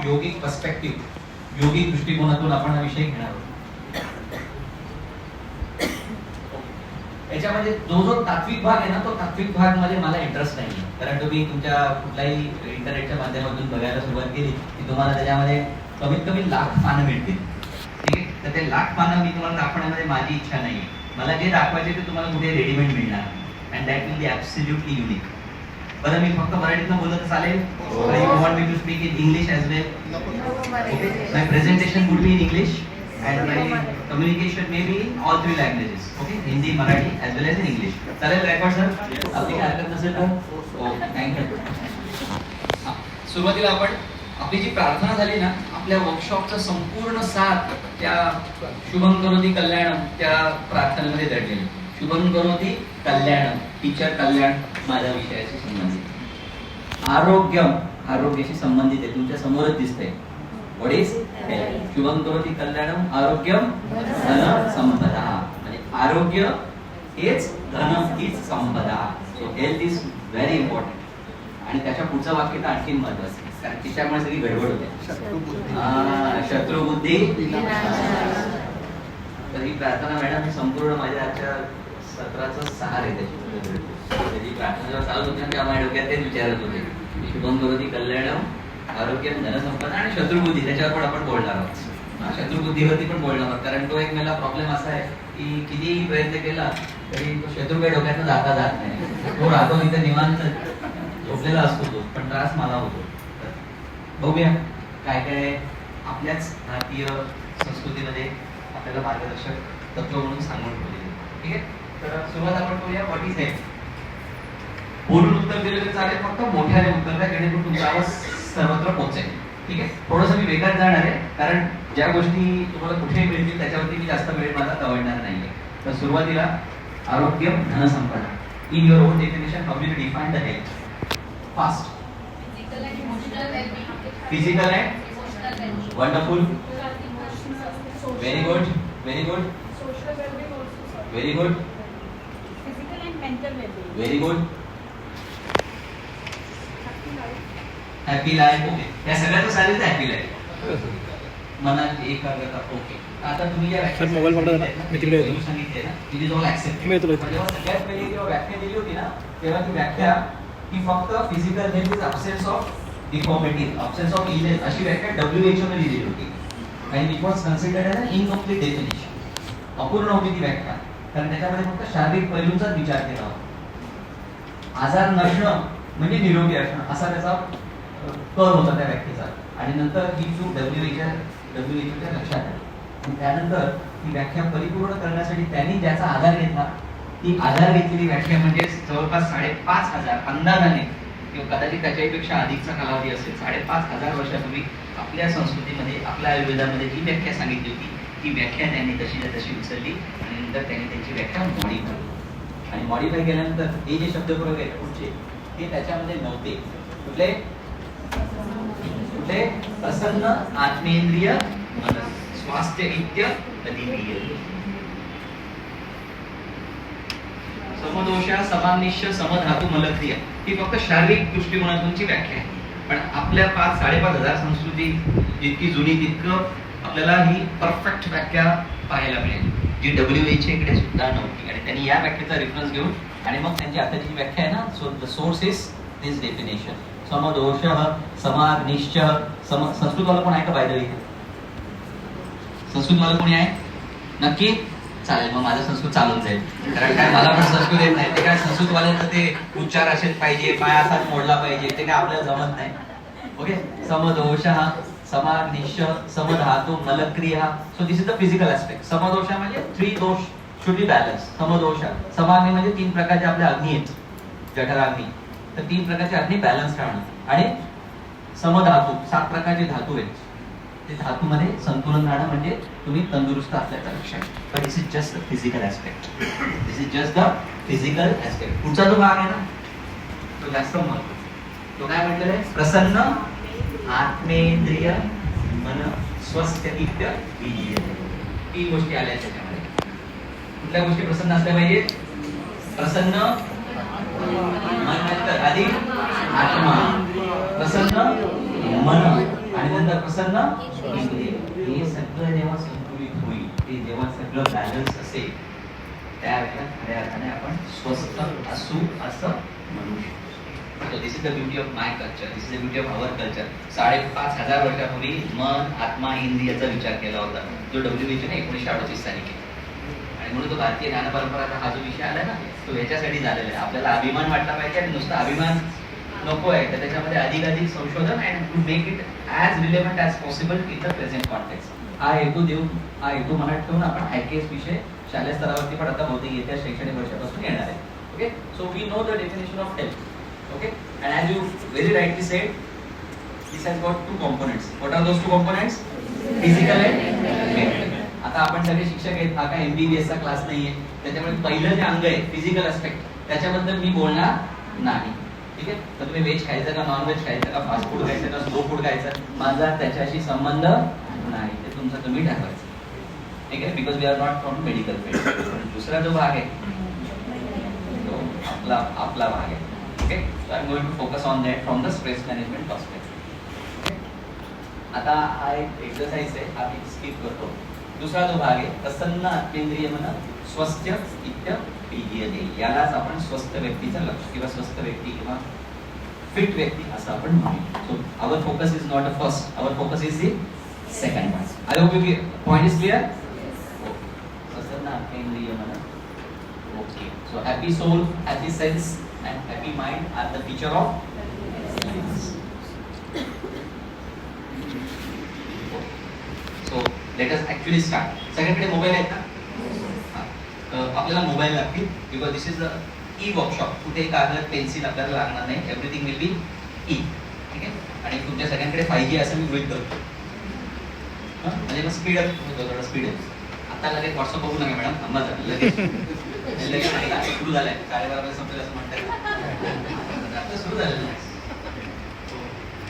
योगिक perspective, योगिक दृष्टिकोनातून आपण हा विषय घेणार आहोत. याच्यामध्ये जो तात्विक भाग आहे ना, तो तात्विक भाग मध्ये मला इंटरेस्ट नाही, कारण तुम्ही तुमच्या कुठल्याही इंटरनेटच्या माध्यमातून बघायला सुरुवात केली की तुम्हाला त्याच्यामध्ये कमीत कमी लाख पानं मिळतील. ठीक आहे, तर ते लाख पानं मी तुम्हाला दाखवण्यामध्ये माझी इच्छा नाही. मला जे दाखवायचे ते तुम्हाला कुठे रेडीमेड मिळणार and that will be absolutely unique. बरं, मी फक्त मराठीतनं बोललं तर चालेल? You want me to speak in English as well? Okay, my presentation would be in English and my communication may be in all three languages. Okay, Hindi, Marathi as well as in English. चालेल record sir? आपली काय हरकत नसेल तर? Okay, thank you. सुरुवातीला आपण आपली जी प्रार्थना झाली ना, आपल्या वर्कशॉपचा संपूर्ण साथ त्या शुभम करोति कल्याणम त्या प्रार्थनेमध्ये दडलेली. शुभम करोति कल्याणम, टीचर कल्याण माझ्या विषयाशी संबंधित. आरोग्याशी संबंधित आहे, तुमच्या समोरच दिसतंय. What is health? शुभम करोति कल्याणम आरोग्यम धन संपदा. म्हणजे आरोग्य हेच धन हीच संपदा. So health is very important. आणि त्याच्या पुढचं वाक्य तर आणखी महत्वाचं, कारण तिच्यामुळे सगळी गडबड होते. शत्रुबुद्धी. तर ही प्रार्थना मॅडम ही संपूर्ण माझ्या आजच्या सत्राचं सार आहे. त्याची प्रार्थना जेव्हा चालू होती ना, तेव्हा माझ्या डोक्यात तेच विचारत होते. शुभम करोति कल्याणम आरोग्य धनसंपदा आणि शत्रुबुद्धी, त्याच्यावर पण आपण बोलणार आहोत. शत्रुबुद्धीवरती पण बोलणार आहोत, कारण तो एक मला प्रॉब्लेम असा आहे की कितीही प्रयत्न केला तरी तो शत्रू काही डोक्यातनं जात नाही. तो राहतो तिथे निवांत झोपलेला असतो तो, पण त्रास मला होतो. बघूया काय काय आपल्याच भारतीय संस्कृतीमध्ये आपल्याला मार्गदर्शक तत्व म्हणून सांगून ठेवलेले. ठीक आहे, तर सुरुवात आपण करूया. What is health? बोलून उत्तर दिलं तर चालेल, फक्त मोठ्याने उत्तर द्या, जेणेकरून तुमचा आवाज सर्वत्र पोहोचेल. ठीक आहे, थोडंसं मी वेगात जाणार आहे, कारण ज्या गोष्टी तुम्हाला कुठेही मिळतील त्याच्यावरती मी जास्त वेळ माझा दवडणार नाहीये. तर सुरुवातीला आरोग्य धनसंपदा. In your on definition, how you define the health? Fast. Physical and wonderful. Very good, very good, very good, very good. Happy life. Okay, या सगळ्याचं चालेल. हॅपी लाईफ, मनात एकाग्रता. ओके, आता तुम्ही ज्या व्याख्या सांगितले ना, तिथे जवळ ऍक्सेप्ट. जेव्हा सगळ्यात पहिली जेव्हा व्याख्या दिली होती ना, तेव्हा ती व्याख्या ही फक्त physical health is absence of deformity, absence of illness अशी व्याख्या WHO ने दिली होती. आणि it was considered as an incomplete definition. अपूर्ण होती ती व्याख्या, कारण त्याच्यामध्ये फक्त शारीरिक पैलूंचाच विचार केला होता. आजार नसणं म्हणजे निरोगी असणं असा त्याचा कर होता त्या व्याख्येचा. आणि नंतर ही चूक WHO लक्षात आली. त्यानंतर ही व्याख्या परिपूर्ण करण्यासाठी त्यांनी ज्याचा आधार घेतला, ती आधार घेतलेली व्याख्या म्हणजे जवळपास 5,500 अंदाजाने किंवा कदाचित त्याच्यापेक्षा अधिकचा कालावधी असेल, 5,500 वर्षापूर्वी आपल्या संस्कृतीमध्ये, आपल्या आयुर्वेदामध्ये जी व्याख्या सांगितली होती, ती व्याख्या त्यांनी तशी उचलली आणि नंतर त्यांनी त्यांची व्याख्या मॉडिफाय केली. आणि मॉडिफाय केल्यानंतर हे जे शब्दप्रयोग आहेत पुढचे, ते त्याच्यामध्ये नव्हते. कुठले? प्रसन्न, आत्मेंद्रिय, मन, स्वास्थ्य इत्य अदितीय. समदोषा, समानिश्य, समधातू, मलक्रिया ही फक्त शारीरिक दृष्टिकोनातूनची व्याख्या आहे. पण आपल्या 5,500 संस्कृती जितकी जुनी तितकं आपल्याला ही परफेक्ट व्याख्या पाहायला मिळेल, जी WHO कडे सुद्धा नव्हती. आणि त्यांनी या व्याख्येचा रेफरन्स घेऊन आणि मग त्यांची आताची व्याख्या आहे ना, so the source is this definition. समदोष, समाग्निश्च. संस्कृतवाला कोण आहे का बाय द वे? संस्कृतवाला कोणी आहे? नक्की? चालेल, मग माझं संस्कृत चालून जाईल, कारण काय मला पण संस्कृत येत नाही. ते काय संस्कृतवाल्यांचं ते उच्चार असेच पाहिजे, पाय असाच मोडला पाहिजे, ते काय आपल्याला जमत नाही. ओके, समदोष, समाग्निश्च, समधातू, मलक्रिया. So this is the physical aspect. समदोष म्हणजे 3 दोष शुड बी बॅलन्स. समदोष. समाग्नी म्हणजे 3 प्रकारचे आपले अग्नी आहेत, जठराग्नी. तर 3 प्रकारचे अग्नी बॅलन्स राहणं. आणि समधातू 7 प्रकारचे धातू आहेत, ते धातूमध्ये संतुलन राहणं म्हणजे तुम्ही तंदुरुस्त असल्याचं लक्षण. पण this is just the physical aspect. This is just the physical aspect. पुढचा जो भाग आहे ना, तो जास्त महत्त्वाचा. तो काय म्हटलेला आहे? प्रसन्न, आत्मेंद्रिय, मन, स्वस्थ इत्य विजय. 3 गोष्टी आल्या त्याच्यामध्ये. कुठल्या गोष्टी प्रसन्न असल्या पाहिजे? प्रसन्न मन, अधिक आत्मा. प्रसन्न मन आणि त्यानंतर प्रसन्न इंद्रिय. हे सगळं जेव्हा संतुलित होईल, ते जेव्हा सगळं बॅलन्स असेल, त्यावेळेला खऱ्या अर्थाने आपण स्वस्थ असू असं म्हणू शकतो. So this is the beauty of my culture. This is the beauty of our culture. 5,500 वर्षापूर्वी मन, आत्मा, इंद्रियाचा विचार केला होता, जो WHO ने 1938 साली केला. आणि म्हणून तो भारतीय ज्ञान परंपराचा हा जो विषय आला ना, तो याच्यासाठी झालेला आहे. आपल्याला अभिमान वाटला पाहिजे आणि नुसता अभिमान नको आहे, तर त्याच्यामध्ये अधिकाधिक संशोधन and to make it as relevant as possible in the present context. हा हेतू मनात ठेवून आपण IKS विषय शालेय स्तरावरती पण आता बहुतेक येत्या शैक्षणिक वर्षापासून येणार आहे. Okay, so we know the definition of health. Okay, and as you very rightly said, this has got two components. What are those two components? Physical and mental. आता आपण सगळे शिक्षक आहेत, हा काय MBBS चा क्लास नाहीये, त्याच्यामुळे पहिलं जे अंग आहे फिजिकल ऍस्पेक्ट, त्याच्याबद्दल मी बोलणार नाही. ठीक आहे, तर तुम्ही व्हेज खायचं का नॉन व्हेज खायचं का फास्ट फूड खायचं का स्लो फूड खायचं, माझा त्याच्याशी संबंध नाही, ते तुमचं तुम्ही ठरवायचं. ठीक आहे, because we are not from medical field. दुसरा जो भाग आहे तो आपला भाग आहे. Okay, so I'm going to focus on that from the stress management perspective. Okay. आता हा एक एक्सरसाइज आहे, हा मी स्किप करतो. दुसरा जो भाग आहे प्रसन्न आत्मेंद्रिय मन स्वस्थ इत्य पीयते, यालाच आपण स्वस्थ व्यक्तीचं लक्ष किंवा स्वस्थ व्यक्ती किंवा फिट व्यक्ती असं आपण म्हणू. So our focus is not a first, our focus is the second part. I hope you point is clear. प्रसन्न आत्मेंद्रिय मन. Okay, so happy soul, happy sense and happy mind are the feature of happiness. So let us actually start. सगळ्यांकडे mobile आहेत ना? आपल्याला mobile लागतील, because this is the e-workshop. कुठे कागद पेन्सिल आपल्याला लागणार नाही, एव्हरीथिंग विल बी ई. ठीक आहे, आणि तुमच्या सगळ्यांकडे 5G असं मी गृहीत धरतो. म्हणजे मग स्पीड अप होतो, थोडं स्पीड अप. आता लगेच व्हॉट्सअप बघू नका मॅडम, थांबा जरा, लगेच सुरू झालंय, 12:30 संपलं असं म्हणतात. सुरू झालेलं आहे.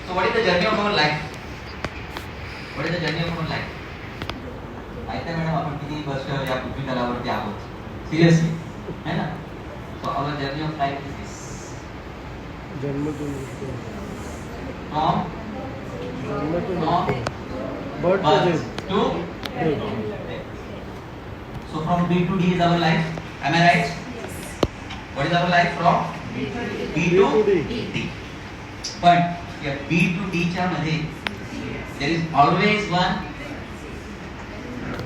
So what is the journey of our life? What is the journey of our life? माहिती आहे मॅडम, आपण किती वर्ष या पृथ्वी तलावरती आहोत, सिरियसली, है ना? So our journey of life is this. Birth to so from B to D is our life. Am I right? What is our life from B to D? But या B to D च्या मध्ये there is always one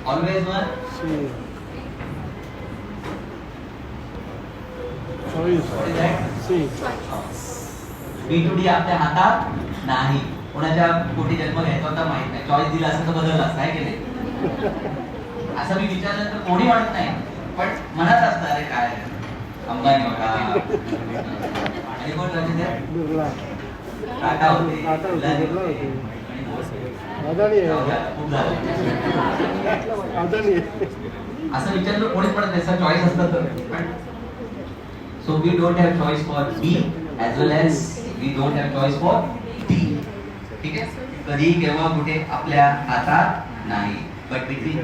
choice. What is that? B to D आपल्या हातात नाही. कोणाच्या कोटी जन्म घ्यायचा होता माहित नाही, चॉईस दिला असं तर बदलला असता, आहे की नाही? असं मी विचारलं तर कोणी म्हणत नाही, पण मनात असतं, अरे काय अंबानी होता आणि कोण टाटा होते, असं विचारलं कोणीच म्हणत नाही, चॉईस असतं तर. So we don't have choice for B as well as we don't have choice for D. ठीक आहे, कधी केव्हा कुठे आपल्या हातात नाही. But between